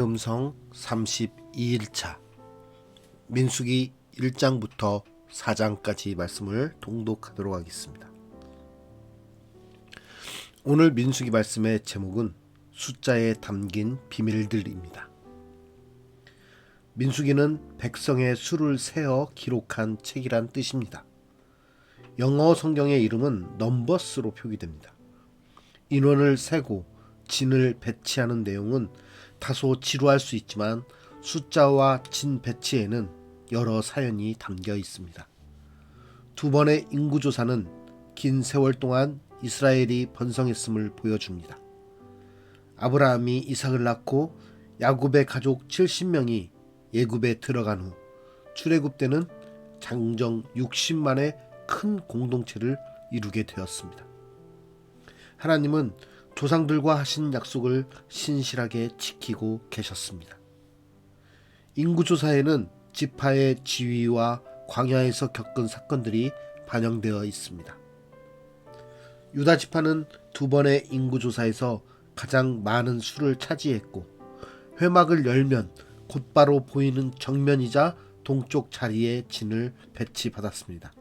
음성 32일차 민수기 1장부터 4장까지 말씀을 통독하도록 하겠습니다. 오늘 민수기 말씀의 제목은 숫자에 담긴 비밀들입니다. 민수기는 백성의 수를 세어 기록한 책이란 뜻입니다. 영어 성경의 이름은 넘버스로 표기됩니다. 인원을 세고 진을 배치하는 내용은 다소 지루할 수 있지만 숫자와 진 배치에는 여러 사연이 담겨 있습니다. 두 번의 인구조사는 긴 세월 동안 이스라엘이 번성했음을 보여줍니다. 아브라함이 이삭을 낳고 야곱의 가족 70명이 예굽에 들어간 후 출애굽 때는 장정 60만의 큰 공동체를 이루게 되었습니다. 하나님은 조상들과 하신 약속을 신실하게 지키고 계셨습니다. 인구조사에는 지파의 지위와 광야에서 겪은 사건들이 반영되어 있습니다. 유다 지파는 두 번의 인구조사에서 가장 많은 수를 차지했고 회막을 열면 곧바로 보이는 정면이자 동쪽 자리에 진을 배치받았습니다.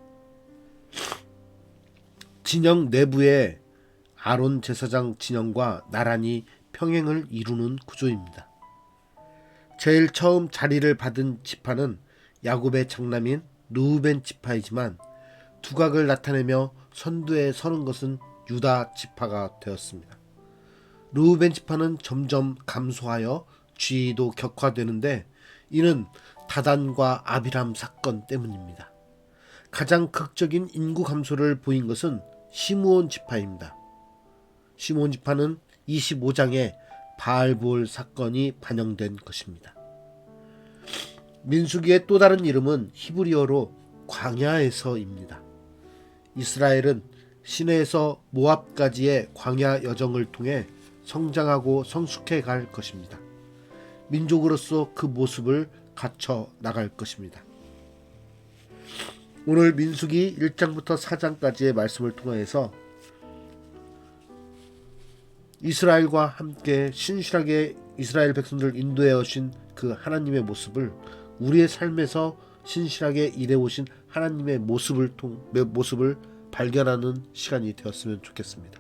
진영 내부에 아론 제사장 진영과 나란히 평행을 이루는 구조입니다. 제일 처음 자리를 받은 지파는 야곱의 장남인 르우벤 지파이지만 두각을 나타내며 선두에 서는 것은 유다 지파가 되었습니다. 르우벤 지파는 점점 감소하여 지위도 격화되는데 이는 다단과 아비람 사건 때문입니다. 가장 극적인 인구 감소를 보인 것은 시므온 지파입니다. 시므온 지파는 25장에 바알볼 사건이 반영된 것입니다. 민수기의 또 다른 이름은 히브리어로 광야에서입니다. 이스라엘은 시내에서 모압까지의 광야 여정을 통해 성장하고 성숙해 갈 것입니다. 민족으로서 그 모습을 갖춰 나갈 것입니다. 오늘 민수기 1장부터 4장까지의 말씀을 통해서 이스라엘과 함께 신실하게 이스라엘 백성들을 인도해 오신 그 하나님의 모습을 우리의 삶에서 신실하게 일해 오신 하나님의 모습을 발견하는 시간이 되었으면 좋겠습니다.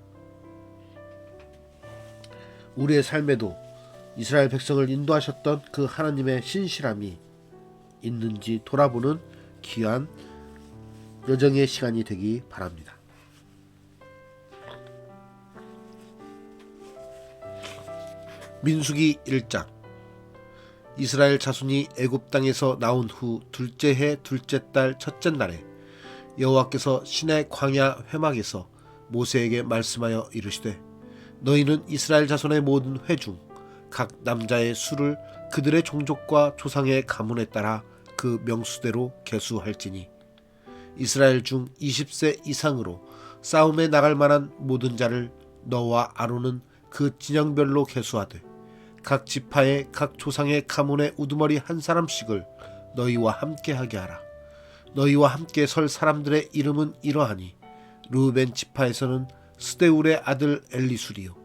우리의 삶에도 이스라엘 백성을 인도하셨던 그 하나님의 신실함이 있는지 돌아보는 귀한 여정의 시간이 되기 바랍니다. 민수기 1장. 이스라엘 자손이 애굽 땅에서 나온 후 둘째 해 둘째 달 첫째 날에 여호와께서 시내 광야 회막에서 모세에게 말씀하여 이르시되 너희는 이스라엘 자손의 모든 회 중 각 남자의 수를 그들의 종족과 조상의 가문에 따라 그 명수대로 계수할지니 이스라엘 중 20세 이상으로 싸움에 나갈 만한 모든 자를 너와 아론은 그 진영별로 계수하되 각 지파의 각 조상의 가문의 우두머리 한 사람씩을 너희와 함께 하게 하라. 너희와 함께 설 사람들의 이름은 이러하니 르우벤 지파에서는 스데울의 아들 엘리술이요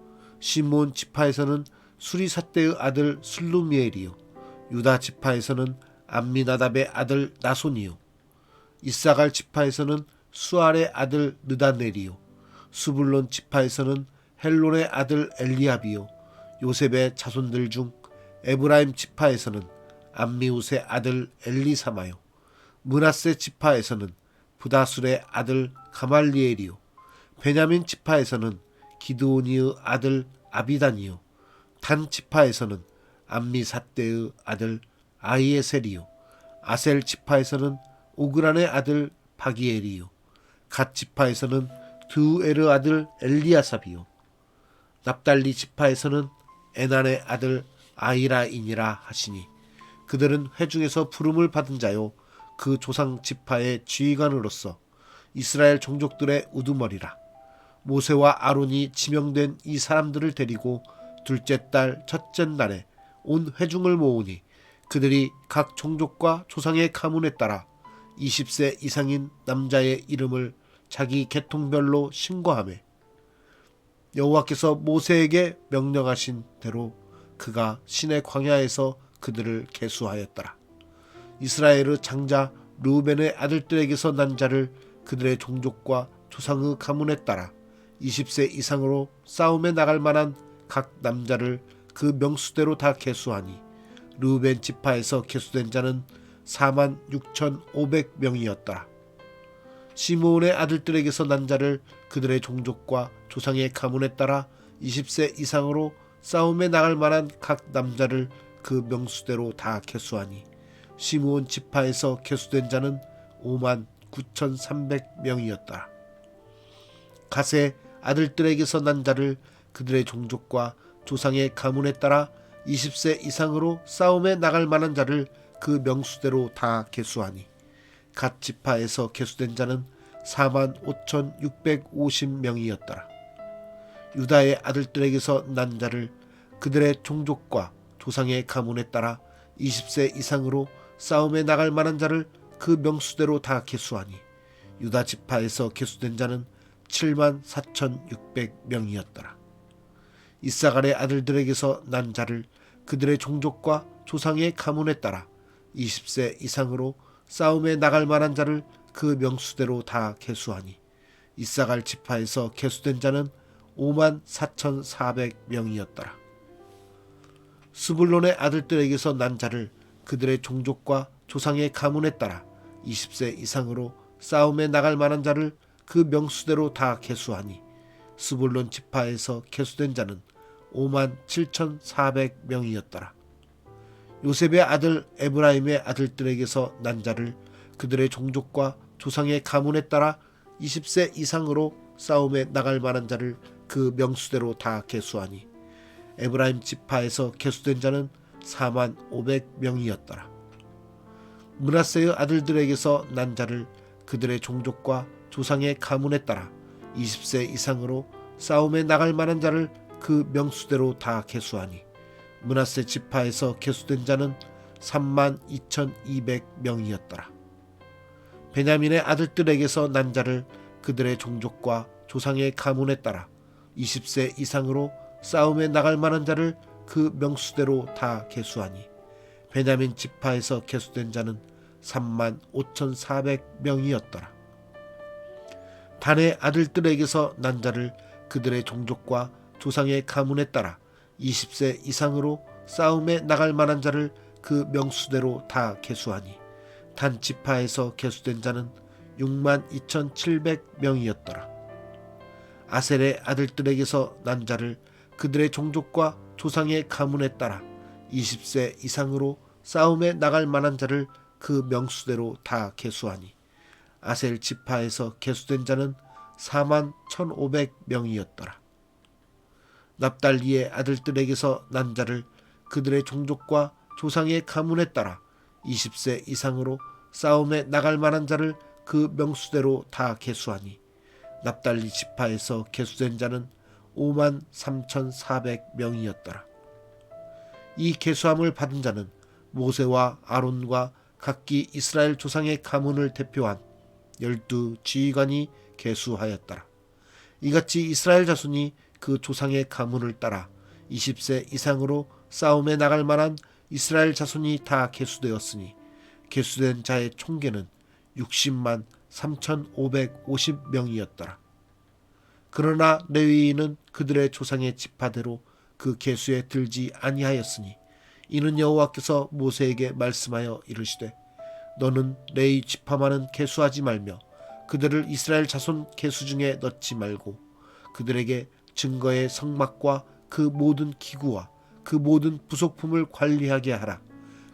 시므온 지파에서는 수리삿대의 아들 슬루미엘이요 유다 지파에서는 암미나답의 아들 나손이요 이사갈 지파에서는 수알의 아들 느다넬이요 수불론 지파에서는 헬론의 아들 엘리압이요 요셉의 자손들 중 에브라임 지파에서는 암미웃의 아들 엘리사마요 므낫세 지파에서는 부다술의 아들 가말리엘이요 베냐민 지파에서는 기드오니의 아들 아비단이요 단 지파에서는 암미삿대의 아들 아히에셀이요 아셀 지파에서는 오그란의 아들 바기엘이요 갓 지파에서는 드우엘의 아들 엘리아삽이요 납달리 지파에서는 에난의 아들 아히라인이라 하시니 그들은 회중에서 부름을 받은 자요 그 조상 지파의 지휘관으로서 이스라엘 종족들의 우두머리라. 모세와 아론이 지명된 이 사람들을 데리고 둘째 달 첫째 날에 온 회중을 모으니 그들이 각 종족과 조상의 가문에 따라 20세 이상인 남자의 이름을 자기 계통별로 신고하며 여호와께서 모세에게 명령하신 대로 그가 신의 광야에서 그들을 계수하였더라. 이스라엘의 장자 르우벤의 아들들에게서 난 자를 그들의 종족과 조상의 가문에 따라 20세 이상으로 싸움에 나갈 만한 각 남자를 그 명수대로 다 계수하니 르우벤 지파에서 계수된 자는 46,500명이었더라. 시므온의 아들들에게서 난 자를 그들의 종족과 조상의 가문에 따라 20세 이상으로 싸움에 나갈 만한 각 남자를 그 명수대로 다 계수하니 시므온 지파에서 계수된 자는 59,300명이었더라. 갓의 아들들에게서 난 자를 그들의 종족과 조상의 가문에 따라 20세 이상으로 싸움에 나갈 만한 자를 그 명수대로 다 계수하니 갓 지파에서 계수된 자는 45,650명이었더라. 유다의 아들들에게서 난 자를 그들의 종족과 조상의 가문에 따라 20세 이상으로 싸움에 나갈 만한 자를 그 명수대로 다 계수하니 유다 지파에서 계수된 자는 74,600명이었더라. 이사갈의 아들들에게서 난 자를 그들의 종족과 조상의 가문에 따라 20세 이상으로 싸움에 나갈 만한 자를 그 명수대로 다 계수하니 이사갈 지파에서 계수된 자는 54,400명이었더라. 스불론의 아들들에게서 난 자를 그들의 종족과 조상의 가문에 따라 20세 이상으로 싸움에 나갈 만한 자를 그 명수대로 다 계수하니 스불론 지파에서 계수된 자는 57,400명이었더라. 요셉의 아들 에브라임의 아들들에게서 난 자를 그들의 종족과 조상의 가문에 따라 20세 이상으로 싸움에 나갈 만한 자를 그 명수대로 다 계수하니 에브라임 지파에서 계수된 자는 45,000명이었더라. 므낫세의 아들들에게서 난 자를 그들의 종족과 조상의 가문에 따라 20세 이상으로 싸움에 나갈 만한 자를 그 명수대로 다 계수하니 므낫세 지파에서 계수된 자는 32,200명이었더라. 베냐민의 아들들에게서 난 자를 그들의 종족과 조상의 가문에 따라 20세 이상으로 싸움에 나갈 만한 자를 그 명수대로 다 계수하니 베냐민 지파에서 계수된 자는 35,400명이었더라. 단의 아들들에게서 난 자를 그들의 종족과 조상의 가문에 따라 20세 이상으로 싸움에 나갈 만한 자를 그 명수대로 다 계수하니 단 지파에서 계수된 자는 62,700명이었더라. 아셀의 아들들에게서 난 자를 그들의 종족과 조상의 가문에 따라 20세 이상으로 싸움에 나갈 만한 자를 그 명수대로 다 계수하니 아셀 지파에서 계수된 자는 41,500명이었더라. 납달리의 아들들에게서 난 자를 그들의 종족과 조상의 가문에 따라 20세 이상으로 싸움에 나갈 만한 자를 그 명수대로 다 계수하니 납달리 지파에서 계수된 자는 53,400명이었더라. 이 계수함을 받은 자는 모세와 아론과 각기 이스라엘 조상의 가문을 대표한 12 지휘관이 계수하였더라. 이같이 이스라엘 자손이 그 조상의 가문을 따라 20세 이상으로 싸움에 나갈 만한 이스라엘 자손이 다 계수되었으니 계수된 자의 총계는 60만 3,550명이었더라. 그러나 레위인은 그들의 조상의 지파대로 그 계수에 들지 아니하였으니 이는 여호와께서 모세에게 말씀하여 이르시되 너는 레위 지파만은 계수하지 말며 그들을 이스라엘 자손 계수 중에 넣지 말고 그들에게 증거의 성막과 그 모든 기구와 그 모든 부속품을 관리하게 하라.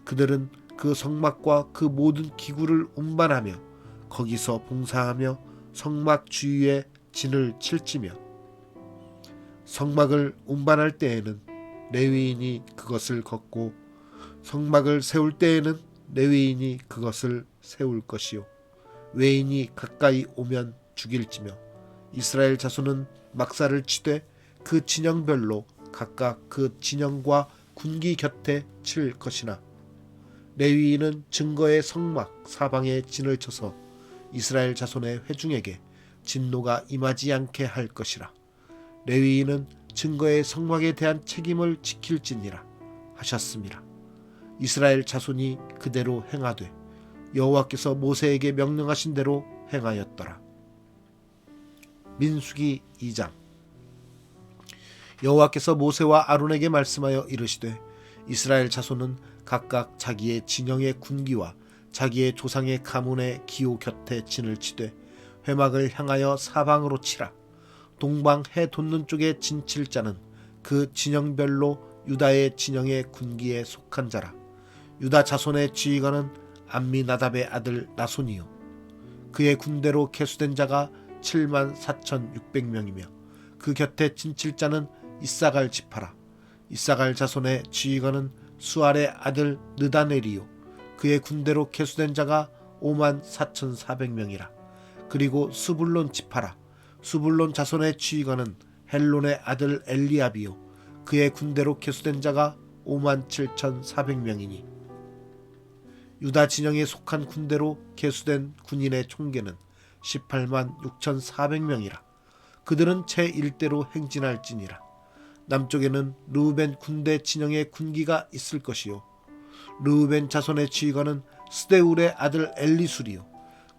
그들은 그 성막과 그 모든 기구를 운반하며 거기서 봉사하며 성막 주위에 진을 칠지며 성막을 운반할 때에는 레위인이 그것을 걷고 성막을 세울 때에는 레위인이 그것을 세울 것이요 외인이 가까이 오면 죽일지며 이스라엘 자손은 막사를 치되 그 진영별로 각각 그 진영과 군기 곁에 칠 것이나 레위인은 증거의 성막 사방에 진을 쳐서 이스라엘 자손의 회중에게 진노가 임하지 않게 할 것이라. 레위인은 증거의 성막에 대한 책임을 지킬지니라. 하셨습니다. 이스라엘 자손이 그대로 행하되 여호와께서 모세에게 명령하신 대로 행하였더라. 민수기 2장. 여호와께서 모세와 아론에게 말씀하여 이르시되 이스라엘 자손은 각각 자기의 진영의 군기와 자기의 조상의 가문의 기호 곁에 진을 치되 회막을 향하여 사방으로 치라. 동방 해 돋는 쪽에 진칠 자는 그 진영별로 유다의 진영의 군기에 속한 자라. 유다 자손의 지휘관은 암미나답의 아들 나손이요 그의 군대로 계수된 자가 74,600명이며 그 곁에 진칠 자는 이사갈 지파라. 이사갈 자손의 지휘관은 수알의 아들 느다넬이요 그의 군대로 계수된 자가 54,400명이라. 그리고 수불론 지파라. 수불론 자손의 지휘관은 헬론의 아들 엘리압이요 그의 군대로 계수된 자가 57,400명이니 유다 진영에 속한 군대로 계수된 군인의 총계는 186,400명이라. 그들은 제1대로 행진할지니라. 남쪽에는 르우벤 군대 진영의 군기가 있을 것이요 르우벤 자손의 지휘관은 스데울의 아들 엘리술이요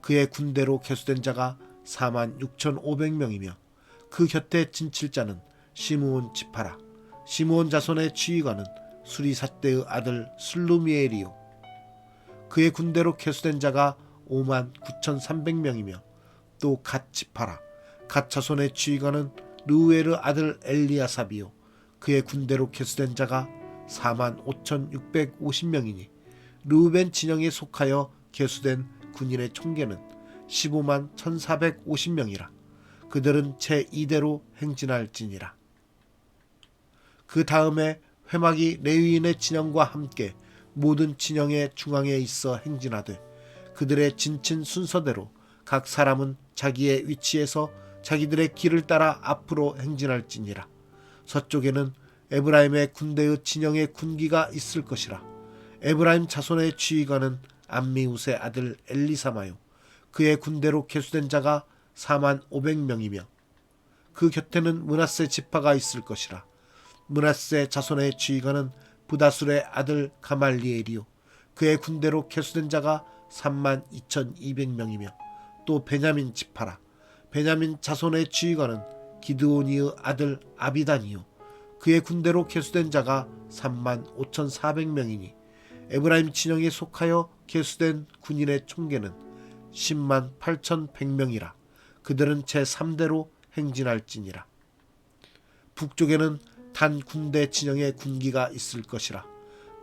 그의 군대로 계수된 자가 46,500명이며 그 곁에 진칠 자는 시므온 지파라. 시므온 자손의 지휘관은 수리삿대의 아들 슬루미엘이요 그의 군대로 계수된 자가 59,300명이며 또 갓 지파라. 갓 자손의 지휘관은 르우엘의 아들 엘리아삽이요 그의 군대로 계수된 자가 45,650명이니 르우벤 진영에 속하여 계수된 군인의 총계는 151,450명이라. 그들은 제2대로 행진할지니라. 그 다음에 회막이 레위인의 진영과 함께 모든 진영의 중앙에 있어 행진하되 그들의 진친 순서대로 각 사람은 자기의 위치에서 자기들의 길을 따라 앞으로 행진할지니라. 서쪽에는 에브라임의 군대의 진영의 군기가 있을 것이라. 에브라임 자손의 지휘관은 암미우스의 아들 엘리사마요 그의 군대로 계수된 자가 45,000명이며 그 곁에는 므낫세 지파가 있을 것이라. 므낫세 자손의 지휘관은 부다술의 아들 가말리엘이요 그의 군대로 계수된 자가 32,200명이며 또 베냐민 지파라. 베냐민 자손의 지휘관은 기드오니의 아들 아비단이요 그의 군대로 계수된 자가 35,400명이니 에브라임 진영에 속하여 계수된 군인의 총계는 108,100명이라. 그들은 제3대로 행진할지니라. 북쪽에는 단 군대 진영의 군기가 있을 것이라.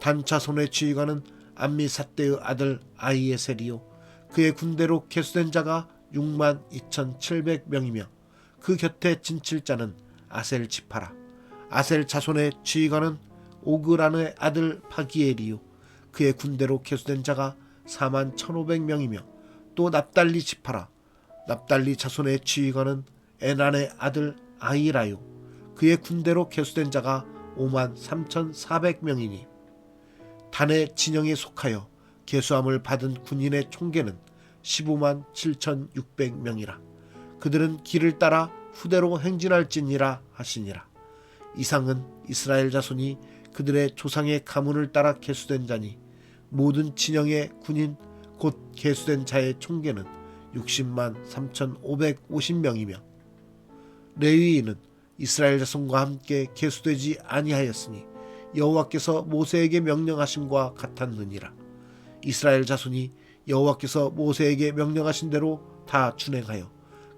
단 자손의 지휘관은 암미삿대의 아들 아이에셀이요 그의 군대로 계수된 자가 62,700명이며 그 곁에 진칠 자는 아셀 지파라. 아셀 자손의 지휘관은 오그란의 아들 바기엘이요 그의 군대로 계수된 자가 41,500명이며 또 납달리 지파라. 납달리 자손의 지휘관은 에난의 아들 아이라요 그의 군대로 계수된 자가 53,400명이니 단의 진영에 속하여 계수함을 받은 군인의 총계는 157,600명이라. 그들은 길을 따라 후대로 행진할지니라 하시니라. 이상은 이스라엘 자손이 그들의 조상의 가문을 따라 계수된 자니 모든 진영의 군인 곧 계수된 자의 총계는 603,550명이며 레위인은 이스라엘 자손과 함께 계수되지 아니하였으니 여호와께서 모세에게 명령하심과 같았느니라. 이스라엘 자손이 여호와께서 모세에게 명령하신 대로 다 준행하여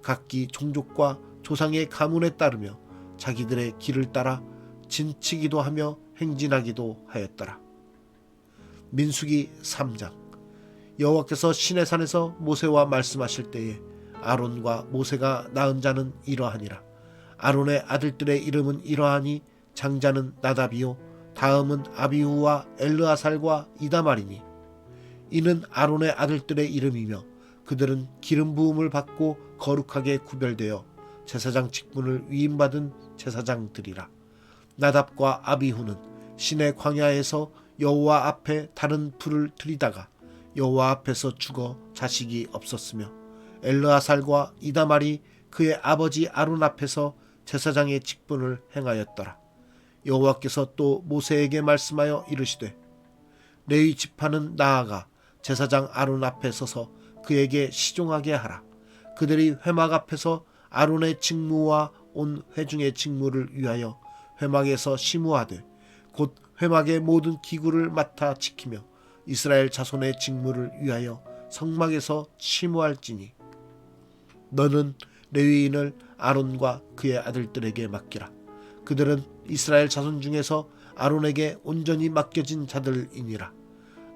각기 종족과 조상의 가문에 따르며 자기들의 길을 따라 진치기도 하며 행진하기도 하였더라. 민수기 3장. 여호와께서 시내산에서 모세와 말씀하실 때에 아론과 모세가 낳은 자는 이러하니라. 아론의 아들들의 이름은 이러하니 장자는 나답이요 다음은 아비후와 엘르아살과 이다말이니 이는 아론의 아들들의 이름이며 그들은 기름 부음을 받고 거룩하게 구별되어 제사장 직분을 위임받은 제사장들이라. 나답과 아비후는 시내 광야에서 여호와 앞에 다른 불을 들이다가 여호와 앞에서 죽어 자식이 없었으며 엘르아살과 이다말이 그의 아버지 아론 앞에서 제사장의 직분을 행하였더라. 여호와께서 또 모세에게 말씀하여 이르시되 레위 지파는 나아가 제사장 아론 앞에 서서 그에게 시종하게 하라. 그들이 회막 앞에서 아론의 직무와 온 회중의 직무를 위하여 회막에서 심우하되 곧 회막의 모든 기구를 맡아 지키며 이스라엘 자손의 직무를 위하여 성막에서 심우할지니 너는 레위인을 아론과 그의 아들들에게 맡기라. 그들은 이스라엘 자손 중에서 아론에게 온전히 맡겨진 자들이니라.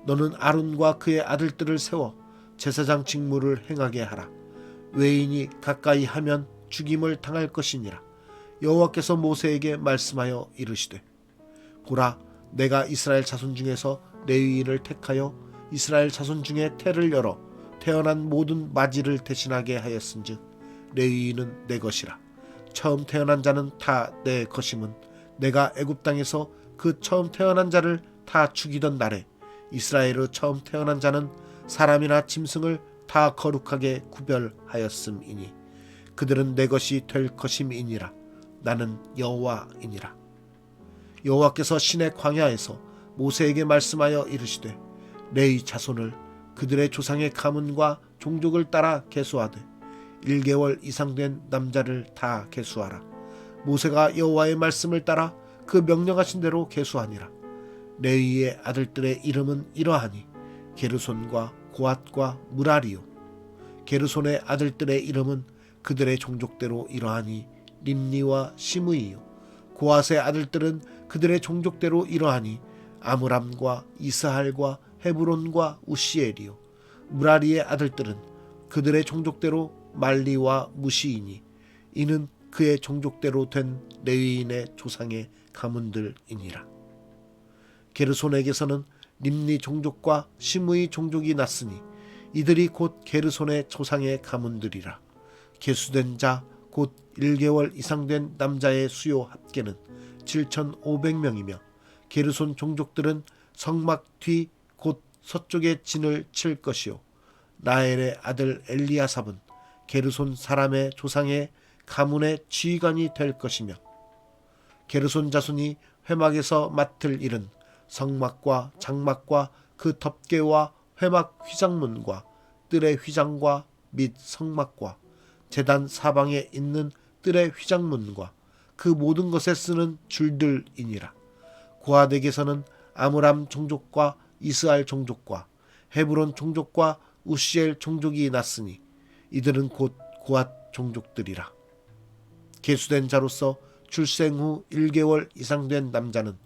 너는 아론과 그의 아들들을 세워 제사장 직무를 행하게 하라. 외인이 가까이 하면 죽임을 당할 것이니라. 여호와께서 모세에게 말씀하여 이르시되 보라, 내가 이스라엘 자손 중에서 레위인을 택하여 이스라엘 자손 중에 태를 열어 태어난 모든 마지를 대신하게 하였은즉 레위인은 내 것이라. 처음 태어난 자는 다 내 것임은 내가 애굽 땅에서 그 처음 태어난 자를 다 죽이던 날에 이스라엘의 처음 태어난 자는 사람이나 짐승을 다 거룩하게 구별하였음이니 그들은 내 것이 될 것임이니라. 나는 여호와이니라. 여호와께서 시내 광야에서 모세에게 말씀하여 이르시되 레위 자손을 그들의 조상의 가문과 종족을 따라 계수하되 1개월 이상 된 남자를 다 계수하라. 모세가 여호와의 말씀을 따라 그 명령하신 대로 계수하니라. 레위의 아들들의 이름은 이러하니 게르손과 고앗과 무라리요. 게르손의 아들들의 이름은 그들의 종족대로 이러하니 림니와 시므이요. 고앗의 아들들은 그들의 종족대로 이러하니 아므람과 이스할과 헤브론과 우시엘이요. 무라리의 아들들은 그들의 종족대로 말리와 무시이니 이는 그의 종족대로 된 레위인의 조상의 가문들이니라. 게르손에게서는 림니 종족과 시므이 종족이 났으니 이들이 곧 게르손의 조상의 가문들이라. 계수된 자 곧 1개월 이상 된 남자의 수요 합계는 7,500명이며 게르손 종족들은 성막 뒤 곧 서쪽에 진을 칠 것이요. 라엘의 아들 엘리아삽은 게르손 사람의 조상의 가문의 지휘관이 될 것이며 게르손 자손이 회막에서 맡을 일은 성막과 장막과 그 덮개와 회막 휘장문과 뜰의 휘장과 및 성막과 제단 사방에 있는 뜰의 휘장문과 그 모든 것에 쓰는 줄들이니라. 고앗에게서는 아므람 종족과 이스할 종족과 헤브론 종족과 우시엘 종족이 났으니 이들은 곧 고앗 종족들이라. 계수된 자로서 출생 후 1개월 이상 된 남자는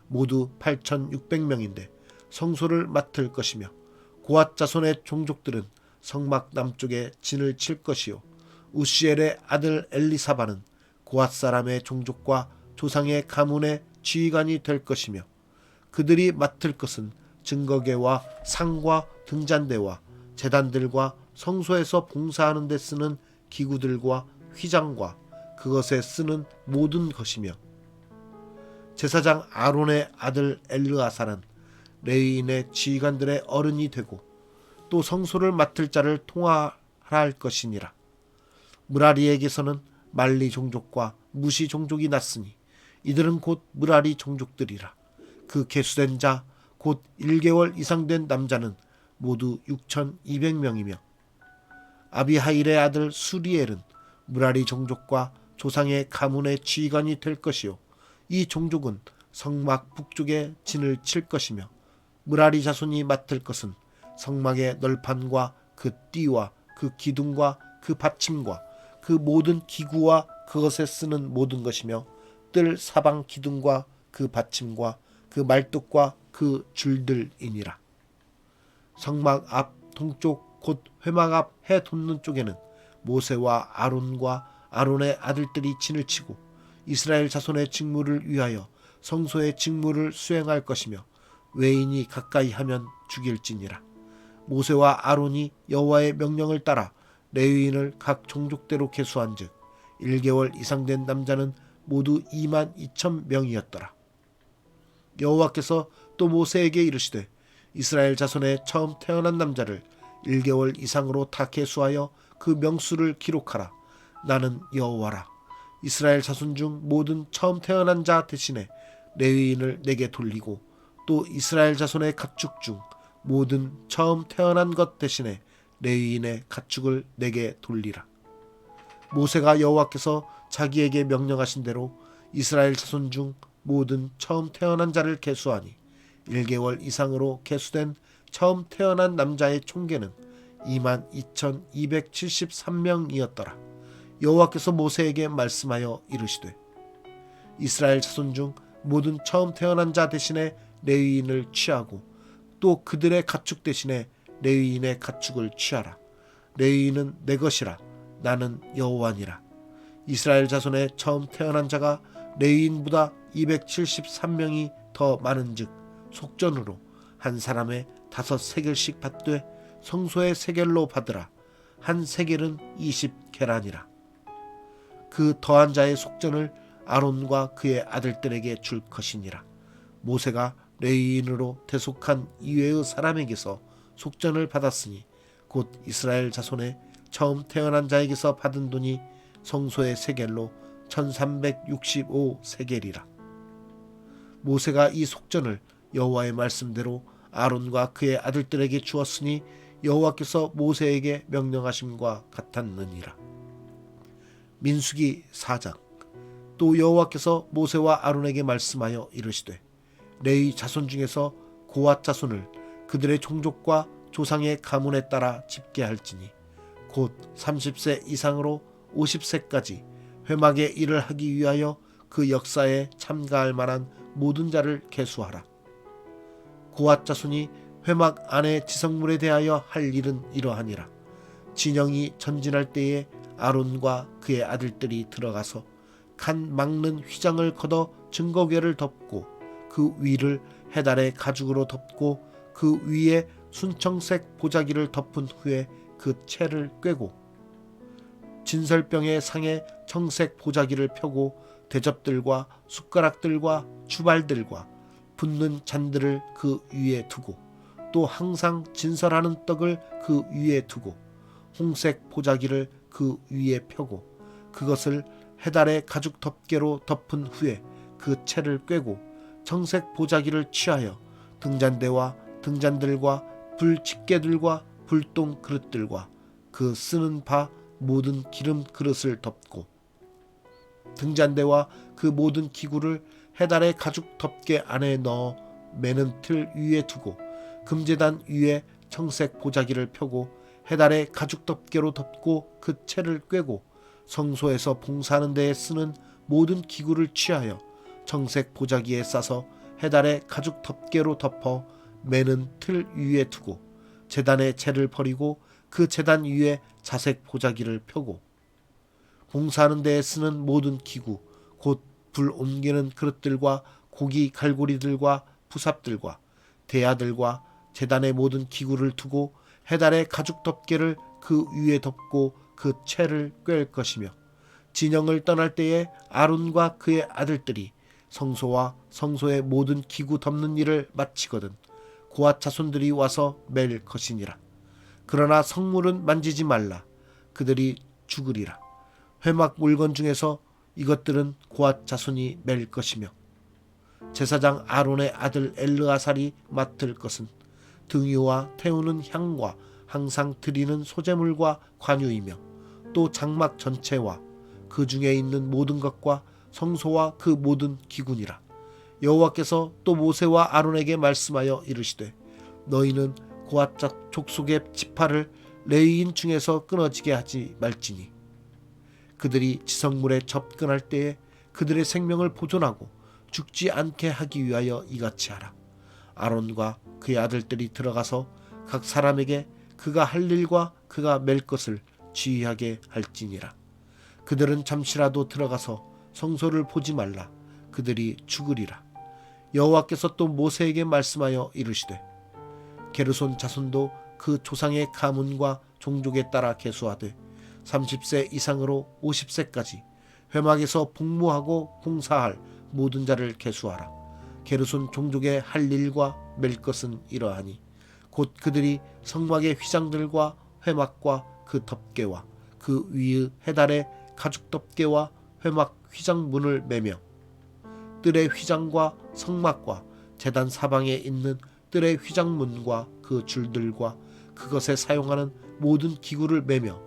모두 8,600명인데 성소를 맡을 것이며 고앗 자손의 종족들은 성막 남쪽에 진을 칠 것이요. 우시엘의 아들 엘리사바는 고앗 사람의 종족과 조상의 가문의 지휘관이 될 것이며 그들이 맡을 것은 증거계와 상과 등잔대와 제단들과 성소에서 봉사하는 데 쓰는 기구들과 휘장과 그것에 쓰는 모든 것이며 제사장 아론의 아들 엘르아사는 레위인의 지휘관들의 어른이 되고 또 성소를 맡을 자를 통할할 것이니라. 무라리에게서는 말리 종족과 무시 종족이 났으니 이들은 곧 무라리 종족들이라. 그 계수된 자 곧 1개월 이상 된 남자는 모두 6,200명이며 아비하일의 아들 수리엘은 무라리 종족과 조상의 가문의 지휘관이 될 것이요. 이 종족은 성막 북쪽에 진을 칠 것이며 무라리 자손이 맡을 것은 성막의 널판과 그 띠와 그 기둥과 그 받침과 그 모든 기구와 그것에 쓰는 모든 것이며 뜰 사방 기둥과 그 받침과 그 말뚝과 그 줄들이니라. 성막 앞 동쪽 곧 회막 앞 해 돋는 쪽에는 모세와 아론과 아론의 아들들이 진을 치고 이스라엘 자손의 직무를 위하여 성소의 직무를 수행할 것이며 외인이 가까이 하면 죽일지니라. 모세와 아론이 여호와의 명령을 따라 레위인을 각 종족대로 계수한즉 1개월 이상 된 남자는 모두 22,000명이었더라. 여호와께서 또 모세에게 이르시되 이스라엘 자손의 처음 태어난 남자를 1개월 이상으로 다 계수하여 그 명수를 기록하라. 나는 여호와라. 이스라엘 자손 중 모든 처음 태어난 자 대신에 레위인을 내게 돌리고 또 이스라엘 자손의 가축 중 모든 처음 태어난 것 대신에 레위인의 가축을 내게 돌리라. 모세가 여호와께서 자기에게 명령하신 대로 이스라엘 자손 중 모든 처음 태어난 자를 계수하니 1개월 이상으로 계수된 처음 태어난 남자의 총계는 22,273명이었더라. 여호와께서 모세에게 말씀하여 이르시되 이스라엘 자손 중 모든 처음 태어난 자 대신에 레위인을 취하고 또 그들의 가축 대신에 레위인의 가축을 취하라. 레위인은 내 것이라. 나는 여호와니라. 이스라엘 자손의 처음 태어난 자가 레위인보다 273명이 더 많은즉 속전으로 한 사람의 5세겔씩 받되 성소의 세겔로 받으라. 한 세겔은 20계란이라. 그 더한 자의 속전을 아론과 그의 아들들에게 줄 것이니라. 모세가 레위인으로 대속한 이외의 사람에게서 속전을 받았으니 곧 이스라엘 자손의 처음 태어난 자에게서 받은 돈이 성소의 세겔로 1365세겔이라. 모세가 이 속전을 여호와의 말씀대로 아론과 그의 아들들에게 주었으니 여호와께서 모세에게 명령하심과 같았느니라. 민수기 4장. 또 여호와께서 모세와 아론에게 말씀하여 이르시되 레위 자손 중에서 고앗 자손을 그들의 종족과 조상의 가문에 따라 집계할지니 곧 30세 이상으로 50세까지 회막의 일을 하기 위하여 그 역사에 참가할 만한 모든 자를 계수하라. 고앗 자손이 회막 안의 지성물에 대하여 할 일은 이러하니라. 진영이 전진할 때에 아론과 그의 아들들이 들어가서 간 막는 휘장을 걷어 증거궤를 덮고 그 위를 해달의 가죽으로 덮고 그 위에 순청색 보자기를 덮은 후에 그 채를 꿰고 진설병의 상에 청색 보자기를 펴고 대접들과 숟가락들과 주발들과 붓는 잔들을 그 위에 두고 또 항상 진설하는 떡을 그 위에 두고 홍색 보자기를 그 위에 펴고 그것을 해달의 가죽 덮개로 덮은 후에 그 채를 꿰고 청색 보자기를 취하여 등잔대와 등잔들과 불집게들과 불똥 그릇들과 그 쓰는 바 모든 기름 그릇을 덮고 등잔대와 그 모든 기구를 해달의 가죽 덮개 안에 넣어 매는 틀 위에 두고 금제단 위에 청색 보자기를 펴고 해달의 가죽 덮개로 덮고 그 채를 꿰고 성소에서 봉사하는 데에 쓰는 모든 기구를 취하여 청색 보자기에 싸서 해달의 가죽 덮개로 덮어 매는 틀 위에 두고 제단의 채를 버리고 그 제단 위에 자색 보자기를 펴고 봉사하는 데에 쓰는 모든 기구 곧 불 옮기는 그릇들과 고기 갈고리들과 부삽들과 대야들과 제단의 모든 기구를 두고 해달의 가죽 덮개를 그 위에 덮고 그 채를 꿰을 것이며 진영을 떠날 때에 아론과 그의 아들들이 성소와 성소의 모든 기구 덮는 일을 마치거든 고앗 자손들이 와서 맬 것이니라. 그러나 성물은 만지지 말라. 그들이 죽으리라. 회막 물건 중에서 이것들은 고앗 자손이 맬 것이며 제사장 아론의 아들 엘르아살이 맡을 것은 등유와 태우는 향과 항상 드리는 소제물과 관유이며 또 장막 전체와 그 중에 있는 모든 것과 성소와 그 모든 기구니라. 여호와께서 또 모세와 아론에게 말씀하여 이르시되 너희는 고앗 족속의 지파를 레위인 중에서 끊어지게 하지 말지니 그들이 지성물에 접근할 때에 그들의 생명을 보존하고 죽지 않게 하기 위하여 이같이 하라. 아론과 그의 아들들이 들어가서 각 사람에게 그가 할 일과 그가 맬 것을 지휘하게 할지니라. 그들은 잠시라도 들어가서 성소를 보지 말라. 그들이 죽으리라. 여호와께서 또 모세에게 말씀하여 이르시되 게르손 자손도 그 조상의 가문과 종족에 따라 계수하되 30세 이상으로 50세까지 회막에서 복무하고 봉사할 모든 자를 계수하라. 게르손 종족의 할 일과 맬 것은 이러하니 곧 그들이 성막의 휘장들과 회막과 그 덮개와 그 위의 해달의 가죽 덮개와 회막 휘장 문을 매며 뜰의 휘장과 성막과 제단 사방에 있는 뜰의 휘장문과 그 줄들과 그것에 사용하는 모든 기구를 매며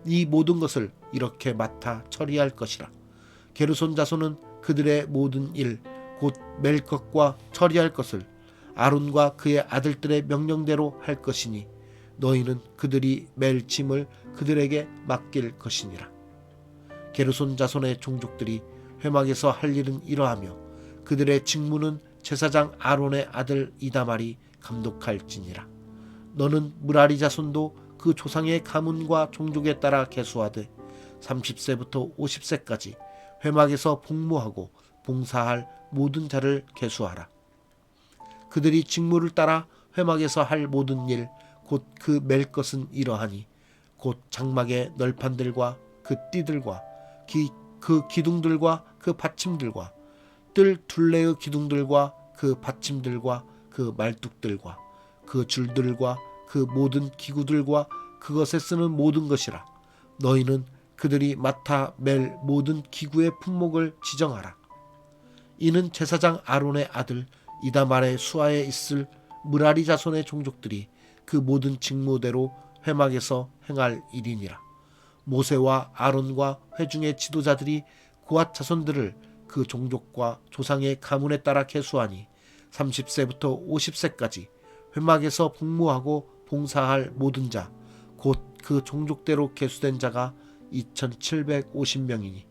이 모든 것을 이렇게 맡아 처리할 것이라. 게르손 자손은 그들의 모든 일 곧 맬 것과 처리할 것을 아론과 그의 아들들의 명령대로 할 것이니 너희는 그들이 맬 짐을 그들에게 맡길 것이니라. 게르손 자손의 종족들이 회막에서 할 일은 이러하며 그들의 직무는 제사장 아론의 아들 이다말이 감독할지니라. 너는 므라리 자손도 그 조상의 가문과 종족에 따라 계수하되 30세부터 50세까지 회막에서 복무하고 봉사할 모든 자를 계수하라. 그들이 직무를 따라 회막에서 할 모든 일 곧 그 맬 것은 이러하니 곧 장막의 널판들과 그 띠들과 그 기둥들과 그 받침들과 뜰 둘레의 기둥들과 그 받침들과 그 말뚝들과 그 줄들과 그 모든 기구들과 그것에 쓰는 모든 것이라. 너희는 그들이 맡아 맬 모든 기구의 품목을 지정하라. 이는 제사장 아론의 아들 이다말의 수하에 있을 므라리 자손의 종족들이 그 모든 직무대로 회막에서 행할 일이니라. 모세와 아론과 회중의 지도자들이 고앗 자손들을 그 종족과 조상의 가문에 따라 계수하니 30세부터 50세까지 회막에서 복무하고 봉사할 모든 자 곧 그 종족대로 계수된 자가 2750명이니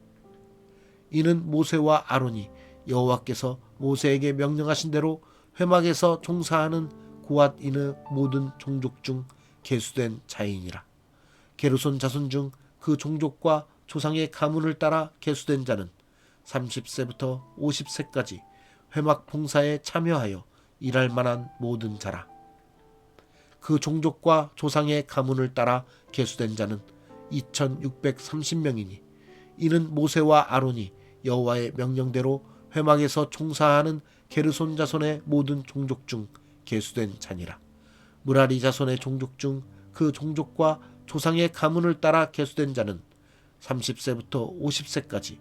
이는 모세와 아론이 여호와께서 모세에게 명령하신 대로 회막에서 종사하는 고앗인의 모든 종족 중 계수된 자이니라. 게르손 자손 중 그 종족과 조상의 가문을 따라 계수된 자는 30세부터 50세까지 회막 봉사에 참여하여 일할 만한 모든 자라. 그 종족과 조상의 가문을 따라 계수된 자는 2630명이니 이는 모세와 아론이 여호와의 명령대로 회막에서 종사하는 게르손 자손의 모든 종족 중 계수된 자니라. 므라리 자손의 종족 중 그 종족과 조상의 가문을 따라 계수된 자는 30세부터 50세까지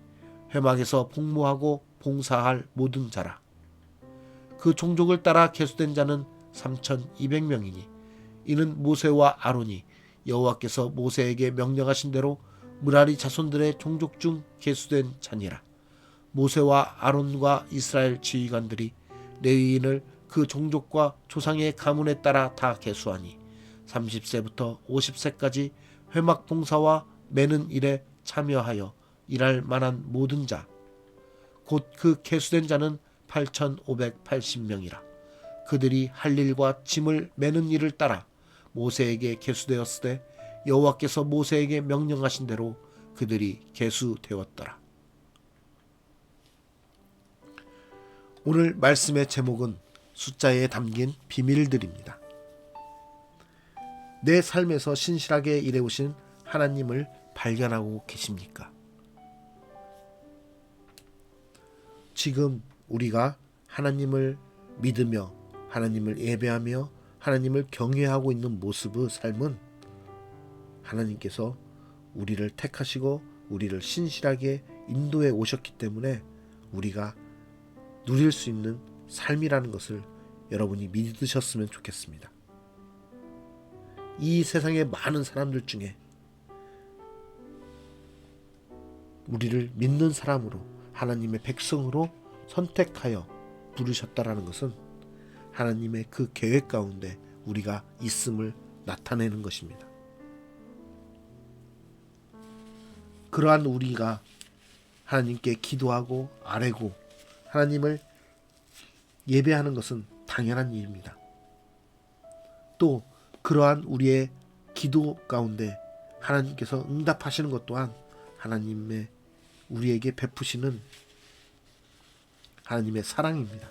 회막에서 복무하고 봉사할 모든 자라. 그 종족을 따라 계수된 자는 3200명이니 이는 모세와 아론이 여호와께서 모세에게 명령하신 대로 므라리 자손들의 종족 중 계수된 자니라. 모세와 아론과 이스라엘 지휘관들이 레위인을 그 종족과 조상의 가문에 따라 다 계수하니 30세부터 50세까지 회막 봉사와 매는 일에 참여하여 일할 만한 모든 자 곧 그 계수된 자는 8580명이라. 그들이 할 일과 짐을 매는 일을 따라 모세에게 계수되었으되 여호와께서 모세에게 명령하신 대로 그들이 계수되었더라. 오늘 말씀의 제목은 숫자에 담긴 비밀들입니다. 내 삶에서 신실하게 일해오신 하나님을 발견하고 계십니까? 지금 우리가 하나님을 믿으며 하나님을 예배하며 하나님을 경외하고 있는 모습의 삶은 하나님께서 우리를 택하시고 우리를 신실하게 인도해 오셨기 때문에 우리가 누릴 수 있는 삶이라는 것을 여러분이 믿으셨으면 좋겠습니다. 이 세상의 많은 사람들 중에 우리를 믿는 사람으로 하나님의 백성으로 선택하여 부르셨다라는 것은 하나님의 그 계획 가운데 우리가 있음을 나타내는 것입니다. 그러한 우리가 하나님께 기도하고 아뢰고 하나님을 예배하는 것은 당연한 일입니다. 또 그러한 우리의 기도 가운데 하나님께서 응답하시는 것 또한 하나님의 우리에게 베푸시는 하나님의 사랑입니다.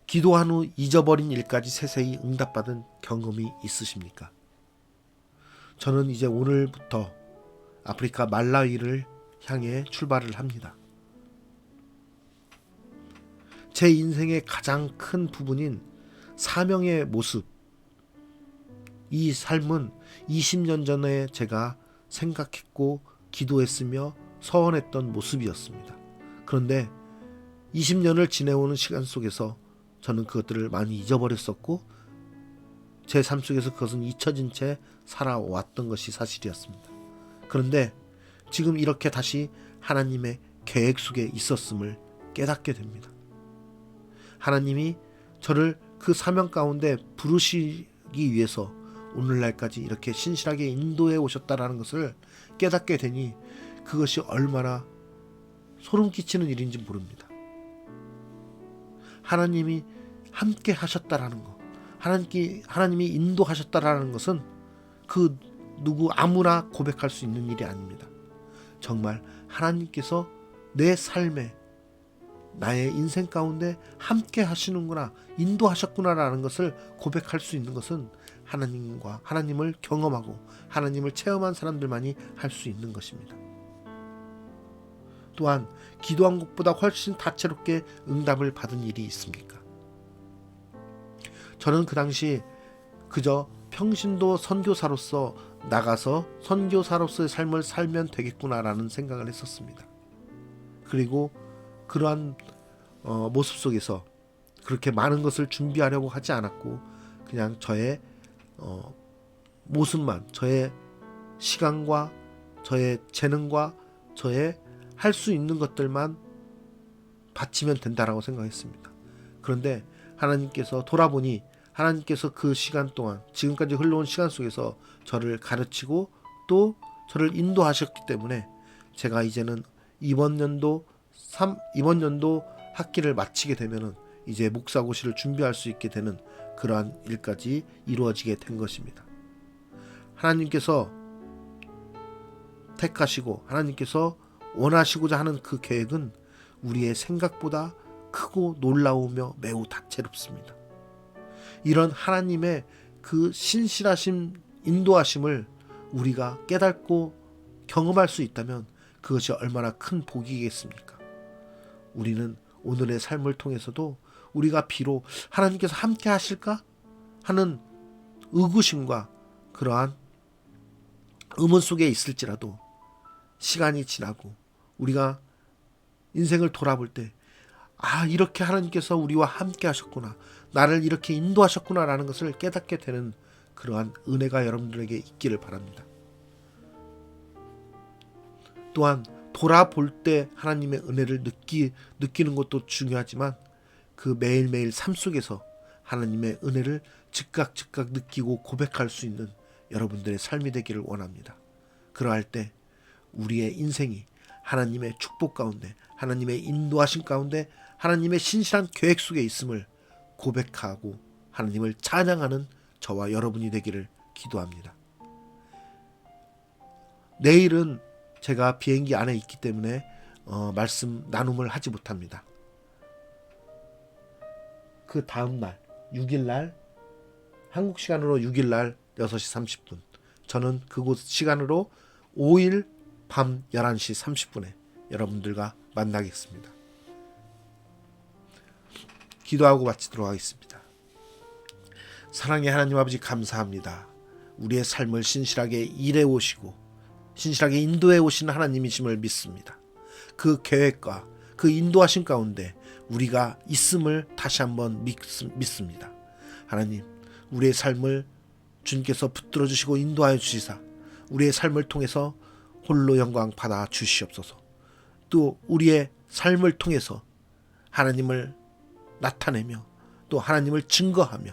기도한 후 잊어버린 일까지 세세히 응답받은 경험이 있으십니까? 저는 이제 오늘부터 아프리카 말라위를 향해 출발을 합니다. 제 인생의 가장 큰 부분인 사명의 모습, 이 삶은 20년 전에 제가 생각했고 기도했으며 서원했던 모습이었습니다. 그런데 20년을 지내오는 시간 속에서 저는 그것들을 많이 잊어버렸었고 제 삶 속에서 그것은 잊혀진 채 살아왔던 것이 사실이었습니다. 그런데 지금 이렇게 다시 하나님의 계획 속에 있었음을 깨닫게 됩니다. 하나님이 저를 그 사명 가운데 부르시기 위해서 오늘날까지 이렇게 신실하게 인도해 오셨다라는 것을 깨닫게 되니 그것이 얼마나 소름 끼치는 일인지 모릅니다. 하나님이 함께 하셨다라는 것, 하나님이 인도하셨다라는 것은 그 누구 아무나 고백할 수 있는 일이 아닙니다. 정말 하나님께서 내 삶에 나의 인생 가운데 함께 하시는구나, 인도하셨구나라는 것을 고백할 수 있는 것은 하나님을 경험하고 하나님을 체험한 사람들만이 할 수 있는 것입니다. 또한 기도한 것보다 훨씬 다채롭게 응답을 받은 일이 있습니까? 저는 그 당시 그저 평신도 선교사로서 나가서 선교사로서의 삶을 살면 되겠구나라는 생각을 했었습니다. 그리고 그러한 모습 속에서 그렇게 많은 것을 준비하려고 하지 않았고 그냥 저의 모습만, 저의 시간과 저의 재능과 저의 할 수 있는 것들만 바치면 된다라고 생각했습니다. 그런데 하나님께서 돌아보니 하나님께서 그 시간 동안 지금까지 흘러온 시간 속에서 저를 가르치고 또 저를 인도하셨기 때문에 제가 이제는 이번 연도 학기를 마치게 되면은 이제 목사고시를 준비할 수 있게 되는 그러한 일까지 이루어지게 된 것입니다. 하나님께서 택하시고 하나님께서 원하시고자 하는 그 계획은 우리의 생각보다 크고 놀라우며 매우 다채롭습니다. 이런 하나님의 그 신실하심, 인도하심을 우리가 깨닫고 경험할 수 있다면 그것이 얼마나 큰 복이겠습니까? 우리는 오늘의 삶을 통해서도 우리가 비록 하나님께서 함께 하실까 하는 의구심과 그러한 의문 속에 있을지라도 시간이 지나고 우리가 인생을 돌아볼 때 이렇게 하나님께서 우리와 함께 하셨구나, 나를 이렇게 인도하셨구나 라는 것을 깨닫게 되는 그러한 은혜가 여러분들에게 있기를 바랍니다. 또한 돌아볼 때 하나님의 은혜를 느끼는 것도 중요하지만 그 매일매일 삶 속에서 하나님의 은혜를 즉각 느끼고 고백할 수 있는 여러분들의 삶이 되기를 원합니다. 그러할 때 우리의 인생이 하나님의 축복 가운데, 하나님의 인도하심 가운데, 하나님의 신실한 계획 속에 있음을 고백하고 하나님을 찬양하는 저와 여러분이 되기를 기도합니다. 내일은 제가 비행기 안에 있기 때문에 말씀 나눔을 하지 못합니다. 그 다음날 6일날 한국 시간으로 6일날 6시 30분 저는 그곳 시간으로 5일 밤 11시 30분에 여러분들과 만나겠습니다. 기도하고 마치도록 하겠습니다. 사랑의 하나님 아버지, 감사합니다. 우리의 삶을 신실하게 일해 오시고 신실하게 인도해 오시는 하나님이심을 믿습니다. 그 계획과 그 인도하심 가운데 우리가 있음을 다시 한번 믿습니다. 하나님, 우리의 삶을 주님께서 붙들어 주시고 인도하여 주시사 우리의 삶을 통해서 홀로 영광 받아 주시옵소서. 또 우리의 삶을 통해서 하나님을 나타내며 또 하나님을 증거하며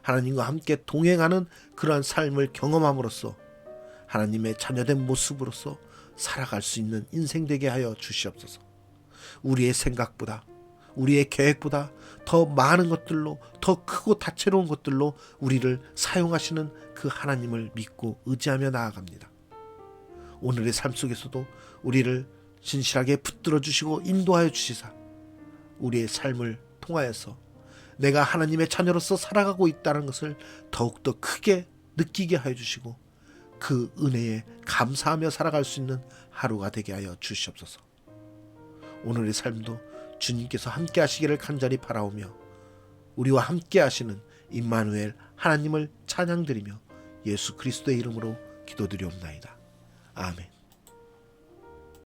하나님과 함께 동행하는 그러한 삶을 경험함으로써 하나님의 자녀된 모습으로서 살아갈 수 있는 인생 되게 하여 주시옵소서. 우리의 생각보다, 우리의 계획보다 더 많은 것들로, 더 크고 다채로운 것들로 우리를 사용하시는 그 하나님을 믿고 의지하며 나아갑니다. 오늘의 삶 속에서도 우리를 신실하게 붙들어 주시고 인도하여 주시사 우리의 삶을 통하여서 내가 하나님의 자녀로서 살아가고 있다는 것을 더욱더 크게 느끼게 하여 주시고 그 은혜에 감사하며 살아갈 수 있는 하루가 되게 하여 주시옵소서. 오늘의 삶도 주님께서 함께 하시기를 간절히 바라오며 우리와 함께 하시는 임마누엘 하나님을 찬양드리며 예수 그리스도의 이름으로 기도드리옵나이다. 아멘.